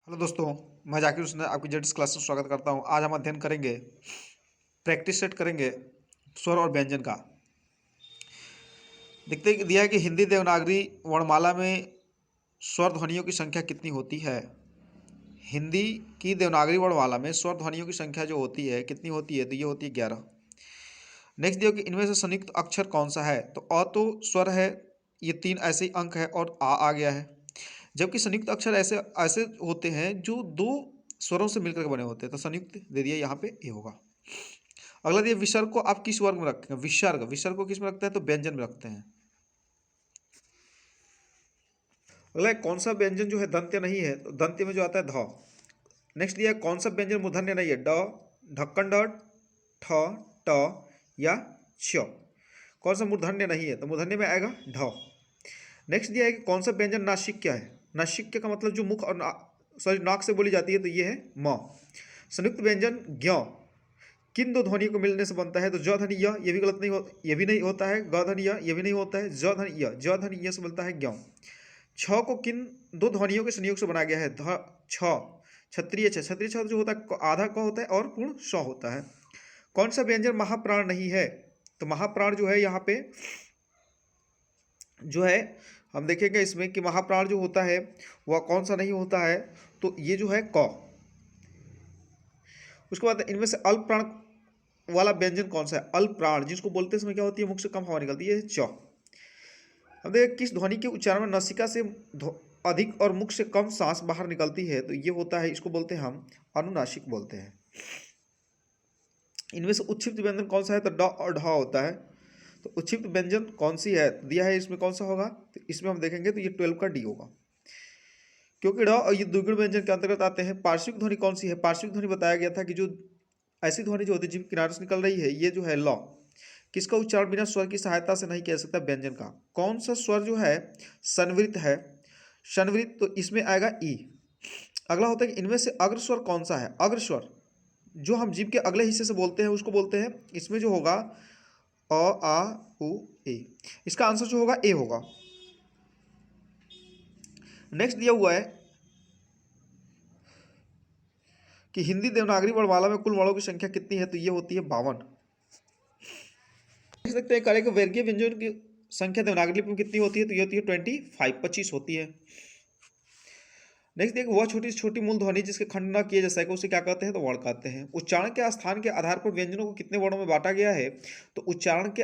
Hello दोस्तों, मैं जाकिर हुसैन आपकी जेड्स क्लास में स्वागत करता हूं। आज हम अध्ययन करेंगे, प्रैक्टिस सेट करेंगे स्वर और व्यंजन का। देखते दिया है कि हिंदी देवनागरी वर्णमाला में स्वर ध्वनियों की संख्या कितनी होती है। हिंदी की देवनागरी वर्णमाला में स्वर ध्वनियों की संख्या जो होती है कितनी होती है, तो ये होती है 11। नेक्स्ट दिया कि इनमें से संयुक्त अक्षर कौन सा है, तो अ तो स्वर है, ये 3 ऐसे ही अंक है और आ गया है। जबकि संयुक्त अक्षर ऐसे ऐसे होते हैं जो दो स्वरों से मिलकर के बने होते हैं, तो संयुक्त दे दिया यहाँ पे ए होगा। अगला दिया विसर्ग को आप किस वर्ग में रखते हैं। विसर्ग विसर्ग को किस में रखते हैं, तो व्यंजन में रखते हैं। अगला कौन सा व्यंजन जो है दंत्य नहीं है, तो दंत्य में जो आता है ध। नेक्स्ट दिया कौन सा व्यंजन मूर्धन्य नहीं है, ड, ढक्कन ड, ठ, ट या छ। कौन सा मूर्धन्य नहीं है, तो मूर्धन्य में आएगा ढ। नेक्स्ट दिया है कि कौन सा व्यंजन नासिक्य है। नासिक्य का मतलब जो मुख और सॉरी नाक से बोली जाती है, तो ये है म। संयुक्त व्यंजन ज्ञ किन दो ध्वनियों को मिलने से बनता है, तो ज ध्वनि य, ये भी गलत नहीं हो, ये भी नहीं होता है। ग ध्वनि य, ये भी नहीं होता है। ज ध्वनि य, ज ध्वनि य से मिलता है ज्ञ। छ को किन दो ध्वनियों के संयोग से बनाया गया है, ध छ, क्षत्रिय छ। क्षत्रिय छ जो होता है आधा क होता है और पूर्ण स होता है। कौन सा व्यंजन महाप्राण नहीं है, तो महाप्राण जो है यहाँ पे जो है हम देखेंगे इसमें कि महाप्राण जो होता है वह कौन सा नहीं होता है, तो ये जो है क। उसके बाद इनमें से अल्प प्राण वाला व्यंजन कौन सा है। अल्प प्राण जिसको बोलते समय क्या होती है, मुख से कम हवा निकलती है, च। अब देखिए किस ध्वनि के उच्चारण में नासिका से अधिक और मुख से कम सांस बाहर निकलती है, तो ये होता है, इसको बोलते हैं हम अनुनासिक बोलते हैं। इनमें से उच्छिप्त व्यंजन कौन सा है, तो ड और ढ होता है। तो उच्छिप्त व्यंजन कौन सी है दिया है, इसमें कौन सा होगा, तो इसमें हम देखेंगे तो ये 12 का डी होगा, क्योंकि ड और ये द्विगुण व्यंजन के अंतर्गत आते हैं। पार्श्विक ध्वनि कौन सी है, पार्श्विक ध्वनि बताया गया था कि जो ऐसी ध्वनि जो होती है जिनके किनारे से निकल रही है, ये जो है लौ, किसका उच्चारण बिना स्वर की सहायता से नहीं किया जा सकता, व्यंजन का। कौन सा स्वर जो है संवृत है, संवृत, तो इसमें आएगा ई। अगला होता है कि इनमें से अग्र स्वर कौन सा है। अग्र स्वर जो हम जीभ के अगले हिस्से से बोलते हैं उसको बोलते हैं, इसमें जो होगा अ आ उ ए, इसका आंसर जो होगा ए होगा। नेक्स्ट दिया हुआ है कि हिंदी देवनागरी वर्णमाला में कुल वर्णों की संख्या कितनी है, तो ये होती है 52। देख सकते हैं कार्य के वर्गीय व्यंजन की संख्या देवनागरी में कितनी होती है, तो ये होती है 25, 25 होती है। नेक्स्ट देखिए वह छोटी से छोटी मूल ध्वनि जिसके खंड न किए जा सके उसे क्या कहते हैं, तो वर्ण कहते हैं। उच्चारण के स्थान के आधार पर व्यंजनों को कितने वर्णों में बांटा गया है, तो उच्चारण के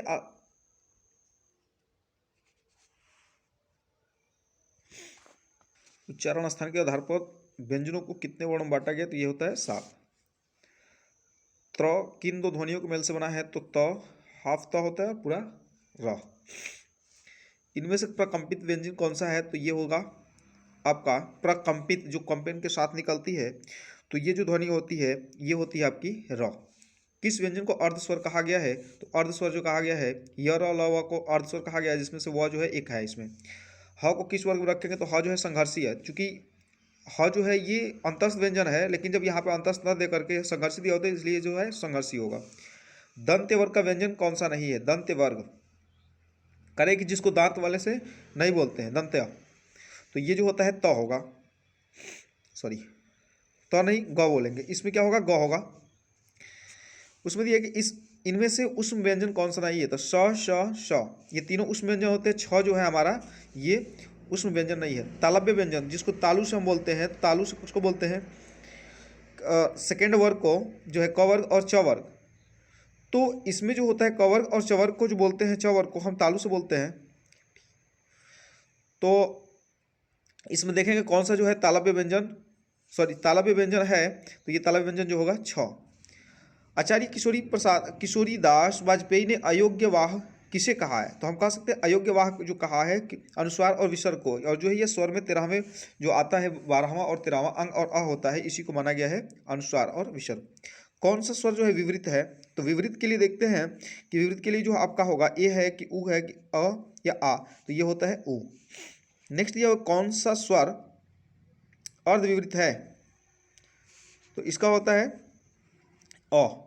उच्चारण स्थान के आधार पर व्यंजनों को कितने वर्णों में बांटा गया, तो ये होता है 7। त्र किन दो ध्वनियों के मेल से बना है, तो त हाफ त होता है पूरा र। इनमें से प्रकंपित व्यंजन कौन सा है, तो ये होगा आपका प्रकंपित, जो कंपन के साथ निकलती है, तो ये जो ध्वनि होती है ये होती है आपकी र। किस व्यंजन को अर्धस्वर कहा गया है, तो अर्धस्वर जो कहा गया है य र ल व को अर्धस्वर कहा गया है, जिसमें से वह जो है एक है। इसमें ह को किस वर्ग में रखेंगे, तो ह जो है संघर्षी है, चूंकि ह जो है ये अंतस्थ व्यंजन है, लेकिन जब यहाँ पे अंतस्थ न दे करके संघर्षी दिया होता है, इसलिए जो है संघर्षी होगा। दंत्य वर्ग का व्यंजन कौन सा नहीं है, दंत्य वर्ग करे कि जिसको दांत वाले से नहीं बोलते हैं, दंत्य, तो ये जो होता है त होगा, सॉरी त नहीं ग बोलेंगे, इसमें क्या होगा, ग होगा। उसमें दिया कि इस इनमें से उष्म व्यंजन कौन सा नहीं है, तो स श श, ये तीनों उष्म व्यंजन होते हैं। छ जो है हमारा ये उष्म व्यंजन नहीं है। तालव्य व्यंजन जिसको तालु से हम बोलते हैं, तालु से उसको बोलते हैं सेकेंड वर्ग को जो है क वर्ग और च वर्ग, तो इसमें जो होता है क वर्ग और च वर्ग को जो बोलते हैं, च वर्ग को हम तालु से बोलते हैं। तो इसमें देखेंगे कौन सा जो है तालव्य व्यंजन, सॉरी तालव्य व्यंजन है, तो ये तालव्य व्यंजन जो होगा छ। आचार्य किशोरी दास वाजपेयी ने अयोग्य वाह किसे कहा है, तो हम कह सकते हैं अयोग्य वाह जो कहा है कि अनुस्वार और विसर्ग को, और जो है ये स्वर में 13वें जो आता है 12वां और 13वां अंग और अ होता है, इसी को माना गया है अनुस्वार और विसर्ग। कौन सा स्वर जो है विवृत है, तो विवृत के लिए देखते हैं कि विवृत के लिए जो आपका होगा ए है कि उ है कि अ या आ, तो ये होता है उ। नेक्स्ट ये कौन सा स्वर अर्धविवृत है, तो इसका होता है अ।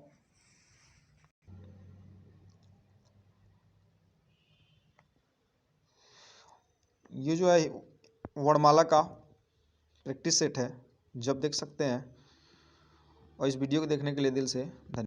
ये जो है वर्णमाला का प्रैक्टिस सेट है, जब देख सकते हैं। और इस वीडियो को देखने के लिए दिल से धन्यवाद।